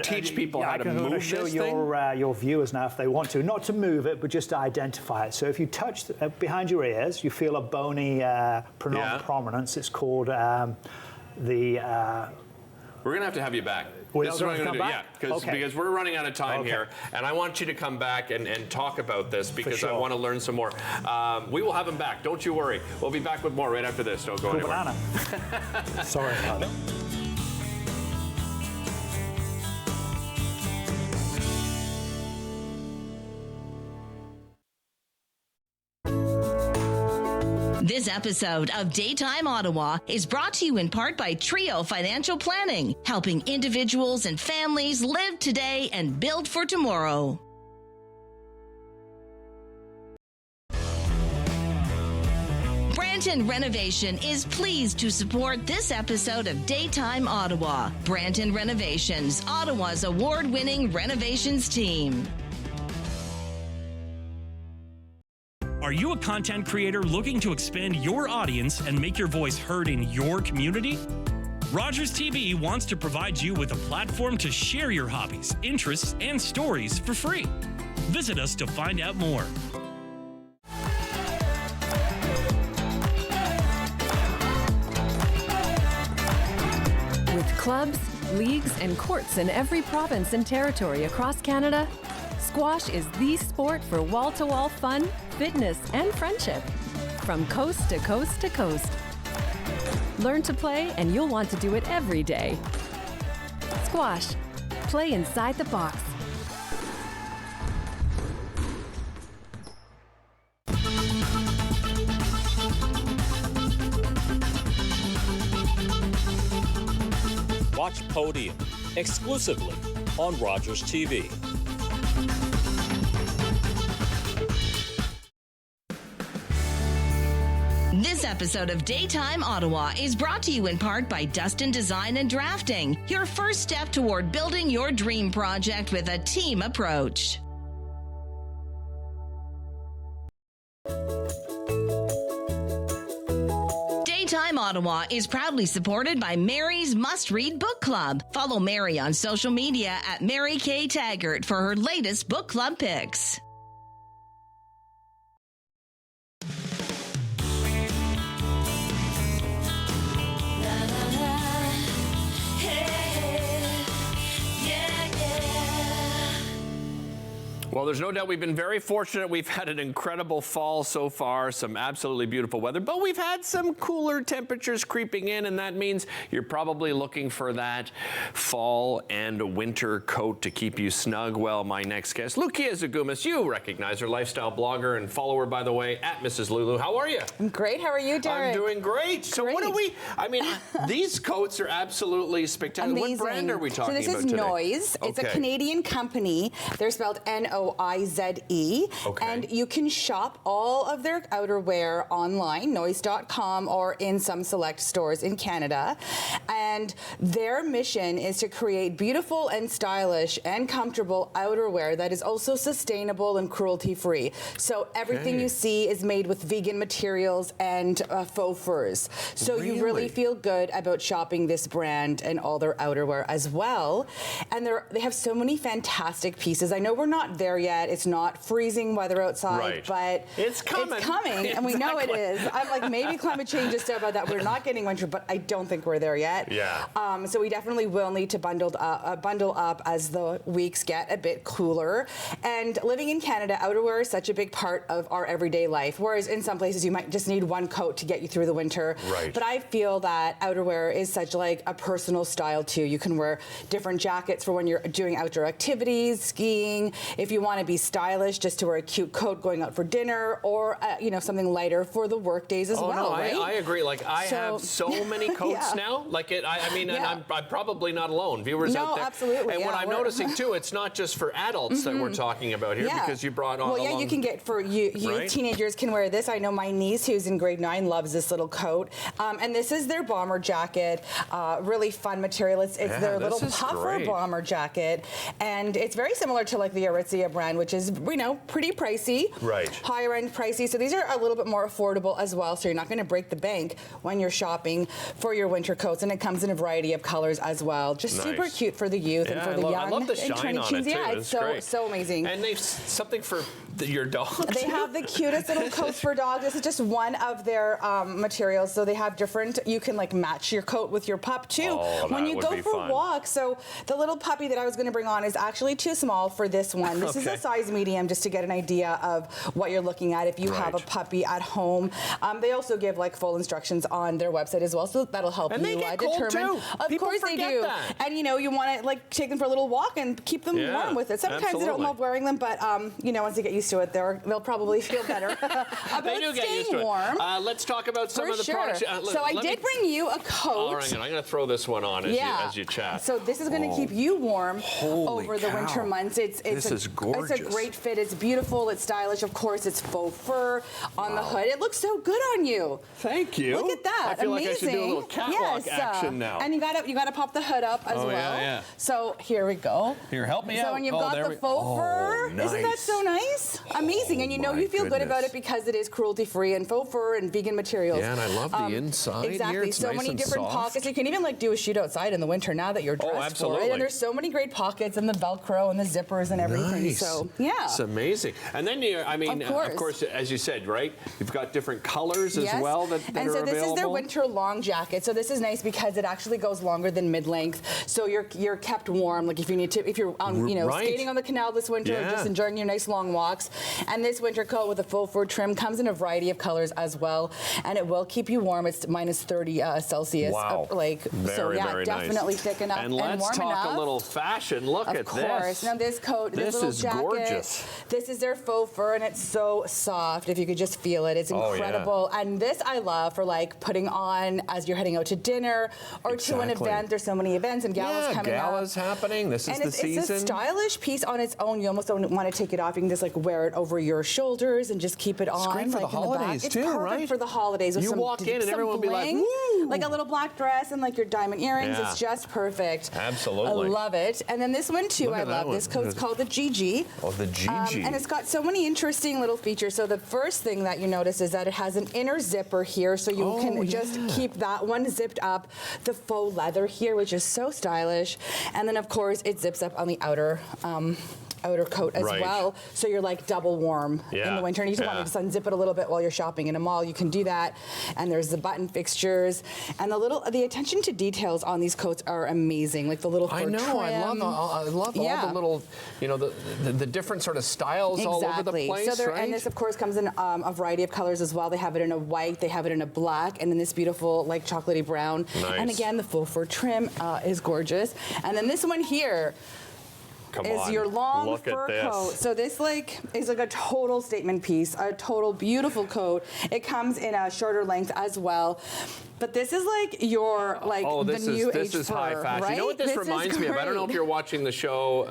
teach people how to move this thing? I can show your viewers now if they want to, not to move it, but just to identify it. So if you touch behind your ears, you feel a bony prominence. It's called We're going to have you back. This is what I'm going to do. Yeah, because we're running out of time here, and I want you to come back and talk about this, because I want to learn some more. We will have him back. Don't you worry. We'll be back with more right after this. Don't go anywhere. Sorry about it. This episode of Daytime Ottawa is brought to you in part by Trio Financial Planning, helping individuals and families live today and build for tomorrow. Branton Renovation is pleased to support this episode of Daytime Ottawa. Branton Renovations, Ottawa's award-winning renovations team. Are you a content creator looking to expand your audience and make your voice heard in your community? Rogers TV wants to provide you with a platform to share your hobbies, interests, and stories for free. Visit us to find out more. With clubs, leagues, and courts in every province and territory across Canada, squash is the sport for wall-to-wall fun, fitness, and friendship. From coast to coast to coast. Learn to play and you'll want to do it every day. Squash. Play inside the box. Watch Podium exclusively on Rogers TV. This episode of Daytime Ottawa is brought to you in part by Dustin Design and Drafting, your first step toward building your dream project with a team approach. Daytime Ottawa is proudly supported by Mary's Must Read Book Club. Follow Mary on social media at Mary K. Taggart for her latest book club picks. Well, there's no doubt we've been very fortunate. We've had an incredible fall so far, some absolutely beautiful weather, but we've had some cooler temperatures creeping in, and that means you're probably looking for that fall and winter coat to keep you snug. Well, my next guest, Lucia Zagumis, you recognize her, lifestyle blogger and follower, by the way, at Mrs. Lulu. How are you? I'm great. How are you, Derek? I'm doing great. So what do we, I mean, these coats are absolutely spectacular. Amazing. What brand are we talking about today? So this is Noise. It's a Canadian company. They're spelled Noise. Okay. And you can shop all of their outerwear online, noise.com, or in some select stores in Canada. And their mission is to create beautiful and stylish and comfortable outerwear that is also sustainable and cruelty-free. So everything you see is made with vegan materials and faux furs. So you really feel good about shopping this brand and all their outerwear as well. And they have so many fantastic pieces. I know we're not there yet. It's not freezing weather outside, but it's coming. It's coming, and we know it is. I'm like, maybe climate change is about that. We're not getting winter, but I don't think we're there yet. Yeah. So we definitely will need to bundle up as the weeks get a bit cooler. And living in Canada, outerwear is such a big part of our everyday life. Whereas in some places you might just need one coat to get you through the winter. Right. But I feel that outerwear is such like a personal style too. You can wear different jackets for when you're doing outdoor activities, skiing. If you want to be stylish, just to wear a cute coat going out for dinner, or something lighter for the work days as well. No, right? I agree. Like I have so many coats now. Like and I'm probably not alone. Viewers out there. Absolutely. And what I'm noticing too, it's not just for adults that we're talking about here, because you brought on. Well, you can get for you teenagers can wear this. I know my niece, who's in grade 9, loves this little coat. And this is their bomber jacket. Really fun material. It's their little puffer bomber jacket, and it's very similar to like the Aritzia brand, which is pretty pricey, higher end pricey. So these are a little bit more affordable as well. So you're not going to break the bank when you're shopping for your winter coats, and it comes in a variety of colors as as well. Just super cute for the youth and for the young. I love the shine on it too. Yeah, it's so amazing. And they've something for your dog. They have the cutest little coats for dogs. This is just one of their materials. So they have different. You can like match your coat with your pup too when you go for walks. So the little puppy that I was going to bring on is actually too small for this one. This is a size medium, just to get an idea of what you're looking at if you have a puppy at home. They also give like full instructions on their website as well, so that'll help you determine. Too. Of course they do. That. And you know, you want to like take them for a little walk and keep them warm with it. Sometimes they don't love wearing them, but you know, once they get used to it, they'll probably feel better about they do get used to warm. it. Let's talk about some of the products. So I did bring you a coat. All right, I'm going to throw this one on as you chat. So this is going to keep you warm over the winter months. This is gorgeous. It's a great fit. It's beautiful. It's stylish. Of course, it's faux fur on the hood. It looks so good on you. Thank you. Look at that. I feel Amazing. like I should do a little catwalk action now. And you got to pop the hood up as well. Yeah. So here we go. Here, help me out. So when you've got the faux fur, isn't that so nice? Amazing. And you know you feel good about it because it is cruelty-free and faux fur and vegan materials. Yeah, and I love the inside. Exactly. Here. It's so nice many and different soft. pockets. You can even like do a shoot outside in the winter now that you're dressed for it. And there's so many great pockets and the Velcro and the zippers and everything. Nice. So yeah, it's amazing. And then of course, as you said, right? You've got different colors as well that and are so this available. is their winter long jacket. So this is nice because it actually goes longer than mid-length. So you're kept warm. Like if you're on skating on the canal this winter, or just enjoying your nice long walks. And this winter coat with a faux fur trim comes in a variety of colors as well, and it will keep you warm. It's minus 30 Celsius. Wow. Very definitely nice. thick enough and warm let's talk enough. a little fashion. Look at this. Of course. Now this coat, this little is jacket, gorgeous. This is their faux fur, and it's so soft. If you could just feel it, it's incredible. And this I love for like putting on as you're heading out to dinner or to an event. There's so many events and galas coming up. Galas happening. This is the season. It's a stylish piece on its own. You almost don't want to take it off. You can just like wear it over your shoulders and just keep it on. It's great for the holidays too, right? It's perfect for the holidays. With you walk in and everyone will be like, woo! Like a little black dress and like your diamond earrings. It's just perfect. Absolutely. I love it. And then this one too, I love. This coat's called the GG. Oh, the GG. And it's got so many interesting little features. So the first thing that you notice is that it has an inner zipper here, so you can just keep that one zipped up. The faux leather here, which is so stylish. And then of course it zips up on the outer outer coat as Right. well, so you're like double warm in Yeah, the winter. And you just want to just unzip it a little bit while you're shopping in a mall. You can do that. And there's the button fixtures, and the attention to details on these coats are amazing. Like the little fur trim. I love all the little, the different sort of styles all over the place. So right? And this, of course, comes in a variety of colors as well. They have it in a white, they have it in a black, and then this beautiful, like, chocolatey brown. Nice. And again, the faux fur trim is gorgeous. And then this one here is your long fur coat. So this is like a total statement piece, a total beautiful coat. It comes in a shorter length as well. But this is like your the new age this is fur, high fashion. Right? You know what this reminds me of? I don't know if you're watching the show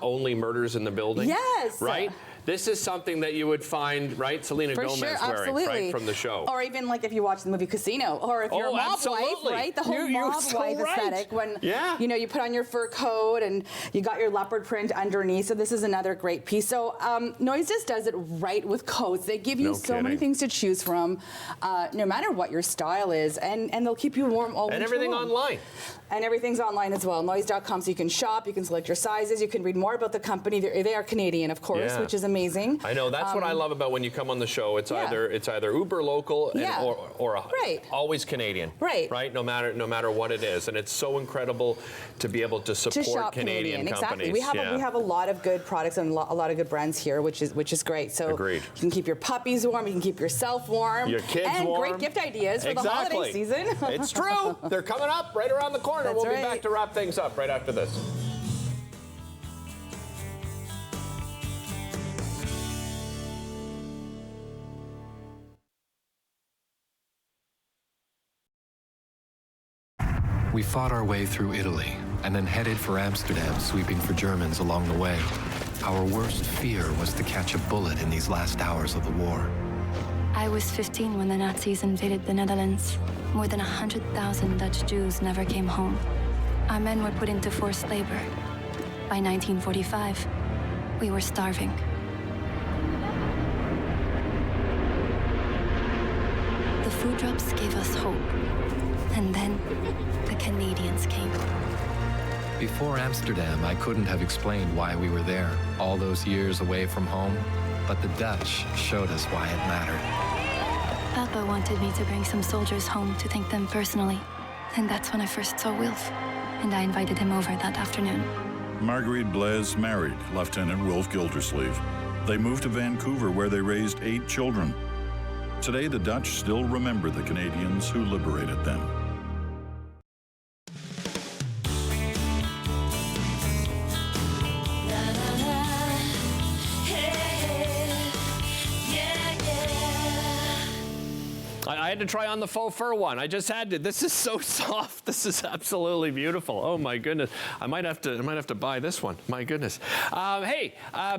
Only Murders in the Building. Yes. Right? This is something that you would find, right, Selena For Gomez sure, wearing, absolutely. right, from the show. Or even like if you watch the movie Casino, or if you're a mob wife, right? The whole mob wife aesthetic when you put on your fur coat and you got your leopard print underneath. So this is another great piece. So Noises does it right with coats. They give you so many things to choose from, no matter what your style is, and they'll keep you warm all winter And everything long. online. And everything's online as well. Noise.com, so you can shop, you can select your sizes, you can read more about the company. They are Canadian, of course, which is amazing. I know. That's what I love about when you come on the show. It's either uber local or always Canadian. Right. No matter what it is, and it's so incredible to be able to support shop Canadian companies. Exactly. We have a lot of good products and a lot of good brands here, which is great. So Agreed. You can keep your puppies warm, you can keep yourself warm, your kids and warm. great gift ideas for the holiday season. It's true. They're coming up right around the corner. That's we'll right. be back to wrap things up right after this. We fought our way through Italy and then headed for Amsterdam, sweeping for Germans along the way. Our worst fear was to catch a bullet in these last hours of the war. I was 15 when the Nazis invaded the Netherlands. More than 100,000 Dutch Jews never came home. Our men were put into forced labor. By 1945, we were starving. The food drops gave us hope. And then the Canadians came. Before Amsterdam, I couldn't have explained why we were there, all those years away from home, but the Dutch showed us why it mattered. Papa wanted me to bring some soldiers home to thank them personally. And that's when I first saw Wilf. And I invited him over that afternoon. Marguerite Blaise married Lieutenant Wilf Gildersleeve. They moved to Vancouver, where they raised 8 children. Today, the Dutch still remember the Canadians who liberated them. I had to try on the faux fur one. I just had to. This is so soft. This is absolutely beautiful. Oh my goodness. I might have to buy this one. My goodness. Hey,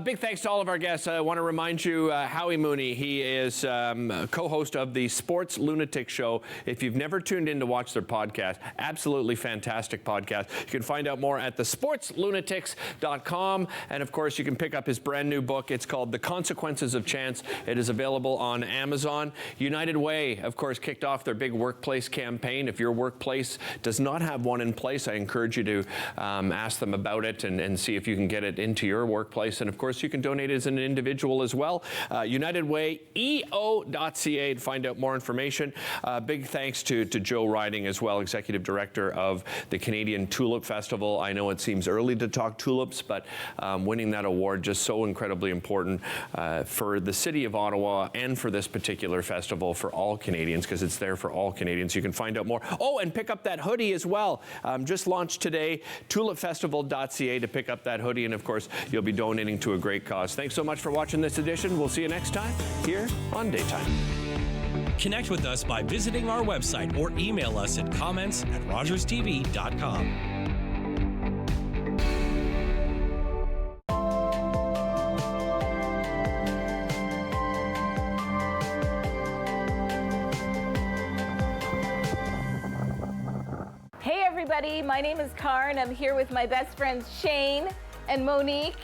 big thanks to all of our guests. I want to remind you, Howie Mooney. He is co-host of the Sports Lunatic Show. If you've never tuned in to watch their podcast, absolutely fantastic podcast. You can find out more at thesportslunatics.com, and of course, you can pick up his brand new book. It's called The Consequences of Chance. It is available on Amazon. United Way, of course, kicked off their big workplace campaign. If your workplace does not have one in place, I encourage you to ask them about it and see if you can get it into your workplace. And of course, you can donate as an individual as well. UnitedWayEO.ca to find out more information. Big thanks to Joe Riding as well, Executive Director of the Canadian Tulip Festival. I know it seems early to talk tulips, but winning that award just so incredibly important for the city of Ottawa and for this particular festival for all Canadians, because it's there for all Canadians. You can find out more. Oh, and pick up that hoodie as well. Just launched today, tulipfestival.ca to pick up that hoodie. And of course, you'll be donating to a great cause. Thanks so much for watching this edition. We'll see you next time here on Daytime. Connect with us by visiting our website or email us at comments@rogerstv.com. Hey everybody, my name is Karen. I'm here with my best friends Shane and Monique.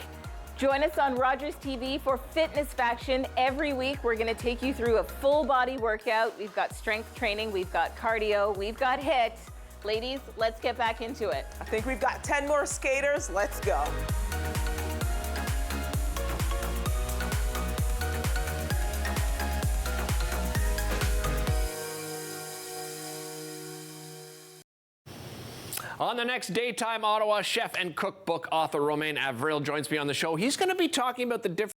Join us on Rogers TV for Fitness Faction. Every week we're going to take you through a full body workout. We've got strength training, we've got cardio, we've got HIIT. Ladies, let's get back into it. I think we've got 10 more skaters. Let's go. On the next Daytime Ottawa, chef and cookbook author Romain Avril joins me on the show. He's going to be talking about the different